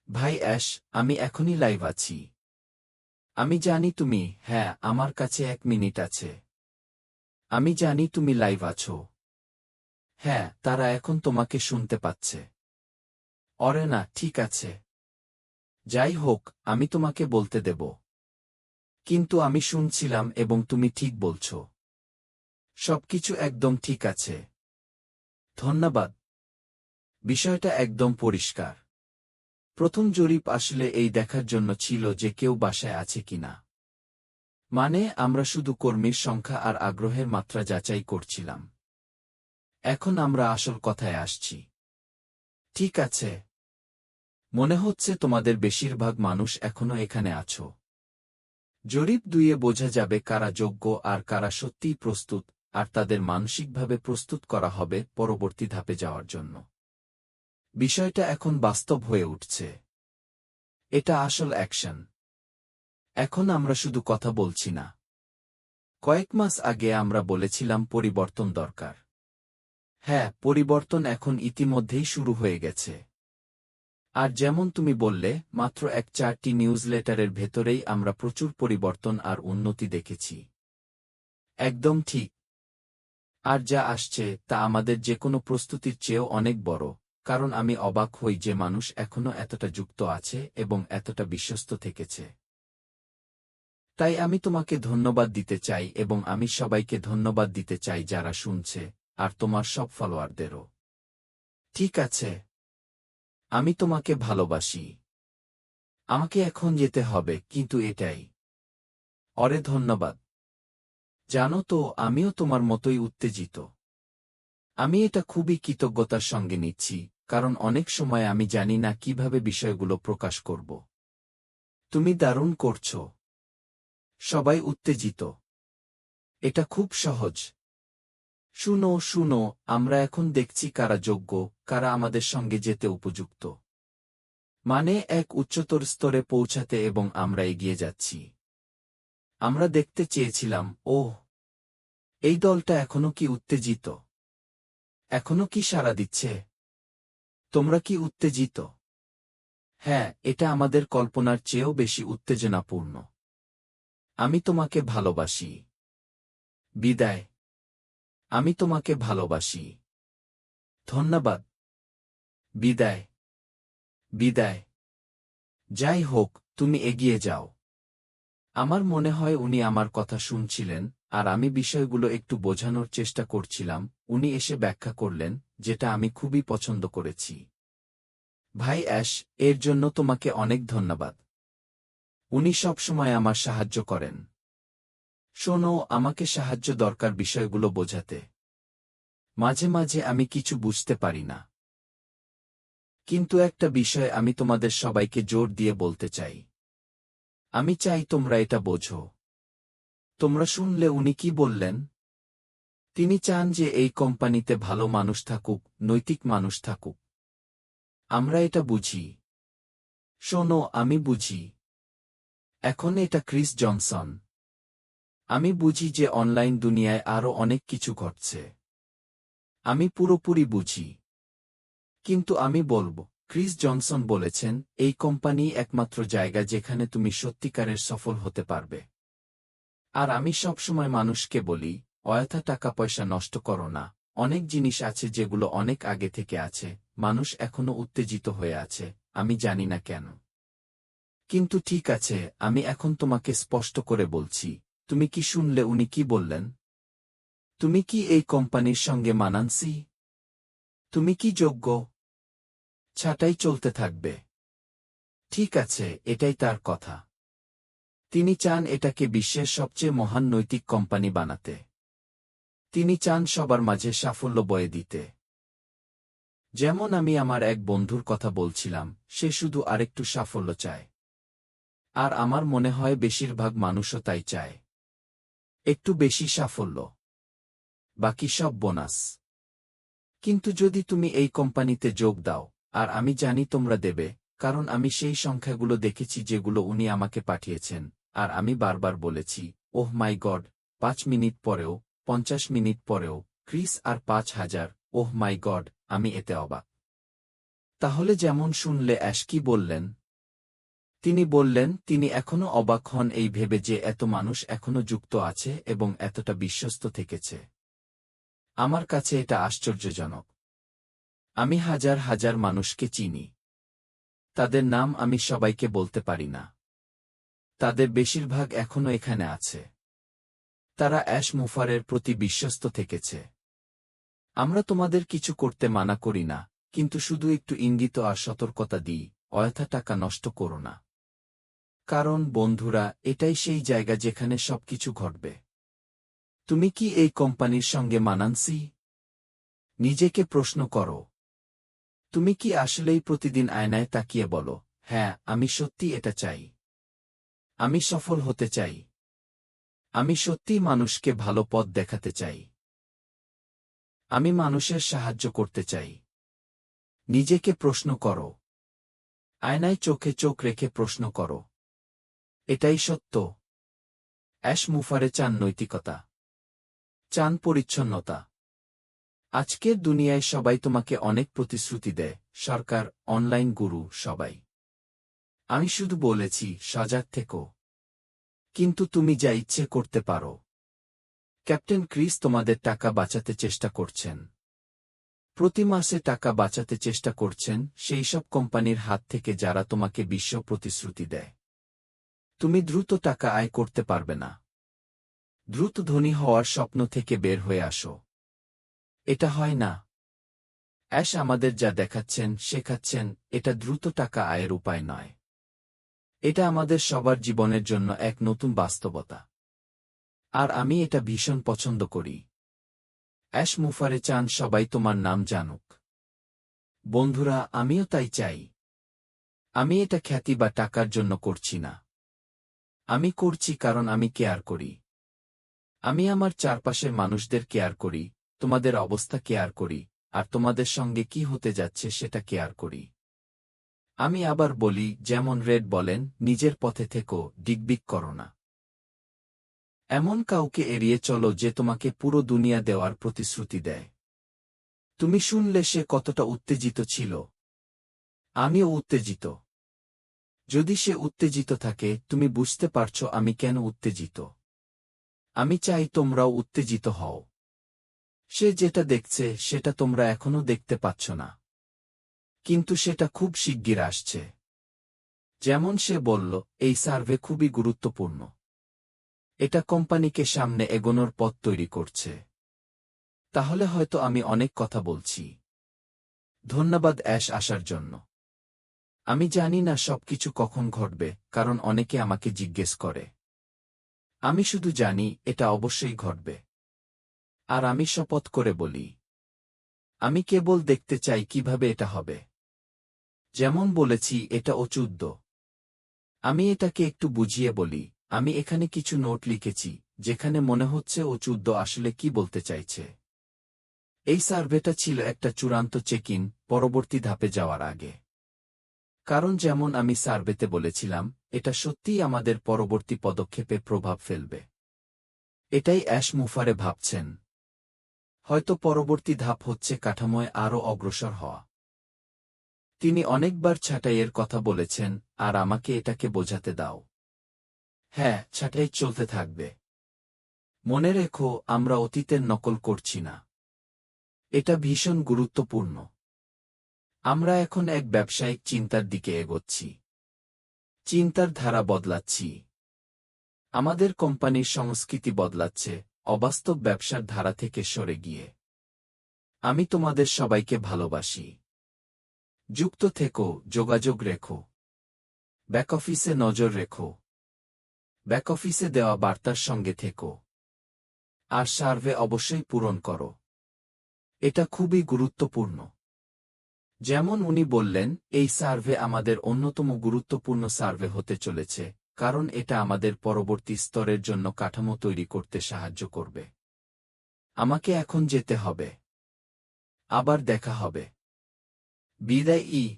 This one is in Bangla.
ভাই অ্যাশ, আমি এখনই লাইভ আছি। আমি জানি তুমি, হ্যাঁ, আমার কাছে 1 মিনিট আছে। আমি জানি তুমি লাইভ আছো। হ্যাঁ, তারা এখন তোমাকে শুনতে পাচ্ছে। অরে না, ঠিক আছে। যাই হোক, আমি তোমাকে বলতে দেব। কিন্তু আমি শুনছিলাম এবং তুমি ঠিক বলছ। সবকিছু একদম ঠিক আছে। ধন্যবাদ। বিষয়টা একদম পরিষ্কার। প্রথম জরিপ আসলে এই দেখার জন্য ছিল যে কেউ বাসায় আছে কিনা। মানে আমরা শুধু কর্মীর সংখ্যা আর আগ্রহের মাত্রা যাচাই করছিলাম। এখন আমরা আসল কথায় আসছি। ঠিক আছে। মনে হচ্ছে তোমাদের বেশিরভাগ মানুষ এখনো এখানে আছো। জরিপ 2-এ বোঝা যাবে কারা যোগ্য আর কারা সত্যিই প্রস্তুত, আর তাদের মানসিকভাবে প্রস্তুত করা হবে পরবর্তী ধাপে যাওয়ার জন্য। বিষয়টা এখন বাস্তব হয়ে উঠছে। এটা আসল অ্যাকশন। এখন আমরা শুধু কথা বলছি না। কয়েক মাস আগে আমরা বলেছিলাম পরিবর্তন দরকার। হ্যাঁ, পরিবর্তন এখন ইতিমধ্যেই শুরু হয়ে গেছে। আর যেমন তুমি বললে, মাত্র 4টি নিউজলেটারের ভেতরেই আমরা প্রচুর পরিবর্তন আর উন্নতি দেখেছি। একদম ঠিক। আর যা আসছে তা আমাদের যেকোনো প্রস্তুতির চেয়েও অনেক বড়, কারণ আমি অবাক হই যে মানুষ এখনো এতটা যুক্ত আছে এবং এতটা বিশ্বস্ত থেকেছে। তাই আমি তোমাকে ধন্যবাদ দিতে চাই এবং আমি সবাইকে ধন্যবাদ দিতে চাই যারা শুনছে, আর তোমার সব ফলোয়ারদেরও। ঠিক আছে। আমি তোমাকে ভালোবাসি। আমাকে এখন যেতে হবে, কিন্তু এটাই। অরে ধন্যবাদ। জানো তো, আমিও তোমার মতোই উত্তেজিত। আমি এটা খুবই কৃতজ্ঞতার সঙ্গে নিচ্ছি, কারণ অনেক সময় আমি জানি না কিভাবে বিষয়গুলো প্রকাশ করব। তুমি দারুণ করছো। সবাই উত্তেজিত। এটা খুব সহজ। শুনো শুনো, আমরা এখন দেখছি কারা যোগ্য, কারা আমাদের সঙ্গে যেতে উপযুক্ত। মানে এক উচ্চতর স্তরে পৌঁছাতে, এবং আমরা এগিয়ে যাচ্ছি। আমরা দেখতে চেয়েছিলাম, ওহ, এই দলটা এখনো কি উত্তেজিত? এখনো কি সাড়া দিচ্ছে? তোমরা কি উত্তেজিত? হ্যাঁ, এটা আমাদের কল্পনার চেয়েও বেশি উত্তেজনাপূর্ণ। আমি তোমাকে ভালোবাসি। বিদায়। আমি তোমাকে ভালোবাসি। ধন্যবাদ। বিদায়। বিদায়। যাই হোক, তুমি এগিয়ে যাও। আমার মনে হয় উনি আমার কথা শুনছিলেন, আর আমি বিষয়গুলো একটু বোঝানোর চেষ্টা করছিলাম। উনি এসে ব্যাখ্যা করলেন, যেটা আমি খুবই পছন্দ করেছি। ভাই অ্যাশ, এর জন্য তোমাকে অনেক ধন্যবাদ। উনি সবসময় আমার সাহায্য করেন। শোনো, আমাকে সাহায্য দরকার বিষয়গুলো বোঝাতে। মাঝে মাঝে আমি কিছু বুঝতে পারি না। কিন্তু একটা বিষয় আমি তোমাদের সবাইকে জোর দিয়ে বলতে চাই। আমি চাই তোমরা এটা বোঝো। তোমরা শুনলে উনি কি বললেন? তিনি চান যে এই কোম্পানিতে ভালো মানুষ থাকুক, নৈতিক মানুষ থাকুক। আমরা এটা বুঝি। শোনো, আমি বুঝি। এখন এটা ক্রিস জনসন। আমি বুঝি যে অনলাইন দুনিয়ায় আরও অনেক কিছু ঘটছে। আমি পুরোপুরি বুঝি। কিন্তু আমি বলব, ক্রিস জনসন বলেছেন, এই কোম্পানি একমাত্র জায়গা যেখানে তুমি সত্যিকারের সফল হতে পারবে। আর আমি সবসময় মানুষকে বলি, অযথা টাকা পয়সা নষ্ট করো না। অনেক জিনিস আছে যেগুলো অনেক আগে থেকে আছে। মানুষ এখনো উত্তেজিত হয়ে আছে, আমি জানি না কেন। কিন্তু ঠিক আছে, আমি এখন তোমাকে স্পষ্ট করে বলছি। তুমি কি শুনলে উনি কি বললেন? তুমি কি এই কোম্পানির সঙ্গে মানানসি? তুমি কি যোগ্য? ছাঁটাই চলতে থাকবে। ঠিক আছে, এটাই তার কথা। তিনি চান এটাকে বিশ্বের সবচেয়ে মহান নৈতিক কোম্পানি বানাতে। তিনি চান সবার মাঝে সাফল্য বয়ে দিতে। যেমন আমি আমার এক বন্ধুর কথা বলছিলাম, সে শুধু আরেকটু সাফল্য চায়। আর আমার মনে হয় বেশিরভাগ মানুষও তাই চায়। একটু বেশি সাফল্য। বাকি সব বোনাস। কিন্তু যদি তুমি এই কোম্পানিতে যোগ দাও, আর আমি জানি তোমরা দেবে, কারণ আমি সেই সংখ্যাগুলো দেখেছি যেগুলো উনি আমাকে পাঠিয়েছেন, আর আমি বারবার বলেছি, ওহ মাই গড, 5 মিনিট পরেও, 50 মিনিট পরেও, ক্রিস আর 5,000, ওহ মাই গড, আমি এতে অবাক। তাহলে যেমন শুনলে অ্যাশ কি বললেন? তিনি বললেন তিনি এখনও অবাক হন এই ভেবে যে এত মানুষ এখনও যুক্ত আছে এবং এতটা বিশ্বস্ত থেকেছে। আমার কাছে এটা আশ্চর্যজনক। আমি হাজার হাজার মানুষকে চিনি। তাদের নাম আমি সবাইকে বলতে পারি না। তাদের বেশিরভাগ এখনও এখানে আছে। তারা অ্যাশ মুফারের প্রতি বিশ্বস্ত থেকেছে। আমরা তোমাদের কিছু করতে মানা করি না, কিন্তু শুধু একটু ইঙ্গিত আর সতর্কতা দিই, অযথা টাকা নষ্ট করো না। কারণ বন্ধুরা, এটাই সেই জায়গা যেখানে সবকিছু ঘটবে। তুমি কি এই কোম্পানির সঙ্গে মানানসি? নিজেকে প্রশ্ন করো। তুমি কি আসলেই প্রতিদিন আয়নায় তাকিয়ে বলো, হ্যাঁ আমি সত্যি এটা চাই, আমি সফল হতে চাই, আমি সত্যিই মানুষকে ভালো পথ দেখাতে চাই, আমি মানুষের সাহায্য করতে চাই? নিজেকে প্রশ্ন করো। আয়নায় চোখে চোখ রেখে প্রশ্ন করো, এটাই সত্য? অ্যাশ মুফারে চান নৈতিকতা, চান পরিচ্ছন্নতা। আজকের দুনিয়ায় সবাই তোমাকে অনেক প্রতিশ্রুতি দেয়, সরকার, অনলাইন গুরু, সবাই। আমি শুধু বলেছি সজাগ থেকো। কিন্তু তুমি যা ইচ্ছে করতে পারো। ক্যাপ্টেন ক্রিস তোমাদের টাকা বাঁচাতে চেষ্টা করছেন। প্রতি মাসে টাকা বাঁচাতে চেষ্টা করছেন সেই সব কোম্পানির হাত থেকে যারা তোমাকে বিশ্ব প্রতিশ্রুতি দেয়। তুমি দ্রুত টাকা আয় করতে পারবে না। দ্রুত ধনী হওয়ার স্বপ্ন থেকে বের হয়ে আসো। এটা হয় না। অ্যাশ আমাদের যা দেখাচ্ছেন, শেখাচ্ছেন, এটা দ্রুত টাকা আয়ের উপায় নয়। এটা আমাদের সবার জীবনের জন্য এক নতুন বাস্তবতা। আর আমি এটা ভীষণ পছন্দ করি। অ্যাশ মুফারে চান সবাই তোমার নাম জানুক। বন্ধুরা, আমিও তাই চাই। আমি এটা খ্যাতি বা টাকার জন্য করছি না। আমি করছি কারণ আমি কেয়ার করি। আমি আমার চারপাশের মানুষদের কেয়ার করি, তোমাদের অবস্থা কেয়ার করি, আর তোমাদের সঙ্গে কি হতে যাচ্ছে সেটা কেয়ার করি। আমি আবার বলি, যেমন রেড বলেন, নিজের পথে থেকো, ডিগবিগ করো না। এমন কাউকে এড়িয়ে চলো যে তোমাকে পুরো দুনিয়া দেওয়ার প্রতিশ্রুতি দেয়। তুমি শুনলে সে কতটা উত্তেজিত ছিল। আমিও উত্তেজিত। যদি সে উত্তেজিত থাকে, তুমি বুঝতে পারছো আমি কেন উত্তেজিত। আমি চাই তোমরাও উত্তেজিত হও। সে যেটা দেখছে সেটা তোমরা এখনো দেখতে পাচ্ছ না। কিন্তু সেটা খুব শিগগির আসছে। যেমন সে বলল, এই সার্ভে খুবই গুরুত্বপূর্ণ। এটা কোম্পানিকে সামনে এগোনোর পথ তৈরি করছে। তাহলে হয়তো আমি অনেক কথা বলছি। ধন্যবাদ অ্যাশ আসার জন্য। আমি জানি না সবকিছু কখন ঘটবে, কারণ অনেকে আমাকে জিজ্ঞেস করে। আমি শুধু জানি এটা অবশ্যই ঘটবে। আর আমি শপথ করে বলি, আমি কেবল দেখতে চাই কিভাবে এটা হবে। যেমন বলেছি, এটা অচুদ্য। আমি এটাকে একটু বুঝিয়ে বলি, আমি এখানে কিছু নোট লিখেছি, যেখানে মনে হচ্ছে অচুদ্য আসলে কি বলতে চাইছে। এই সার্ভেটা ছিল একটা চূড়ান্ত চেক ইন, পরবর্তী ধাপে যাওয়ার আগে। কারণ যেমন আমি সার্ভেতে বলেছিলাম, এটা সত্যিই আমাদের পরবর্তী পদক্ষেপে প্রভাব ফেলবে। এটাই অ্যাশ মুফারে ভাবছেন। হয়তো পরবর্তী ধাপ হচ্ছে কাঠামোয় আরও অগ্রসর হওয়া। তিনি অনেকবার ছাঁটাইয়ের কথা বলেছেন, আর আমাকে এটাকে বোঝাতে দাও। হ্যাঁ, ছাঁটাই চলতে থাকবে। মনে রেখো, আমরা অতীতের নকল করছি না। এটা ভীষণ গুরুত্বপূর্ণ। আমরা এখন এক ব্যবসায়িক চিন্তার দিকে এগোচ্ছি। চিন্তার ধারা বদলাচ্ছি। আমাদের কোম্পানির সংস্কৃতি বদলাচ্ছে, অবাস্তব ব্যবসার ধারা থেকে সরে গিয়ে। আমি তোমাদের সবাইকে ভালোবাসি। যুক্ত থেকো, যোগাযোগ রেখো। ব্যাক অফিসে নজর রেখো। ব্যাক অফিসে দেওয়া বার্তার সঙ্গে থেকো। আর সার্ভে অবশ্যই পূরণ করো। এটা খুবই গুরুত্বপূর্ণ। যেমন উনি বললেন, এই সার্ভে আমাদের অন্যতম গুরুত্বপূর্ণ সার্ভে হতে চলেছে, কারণ এটা আমাদের পরবর্তী স্তরের জন্য কাঠামো তৈরি করতে সাহায্য করবে। আমাকে এখন যেতে হবে। আবার দেখা হবে। বিদায়।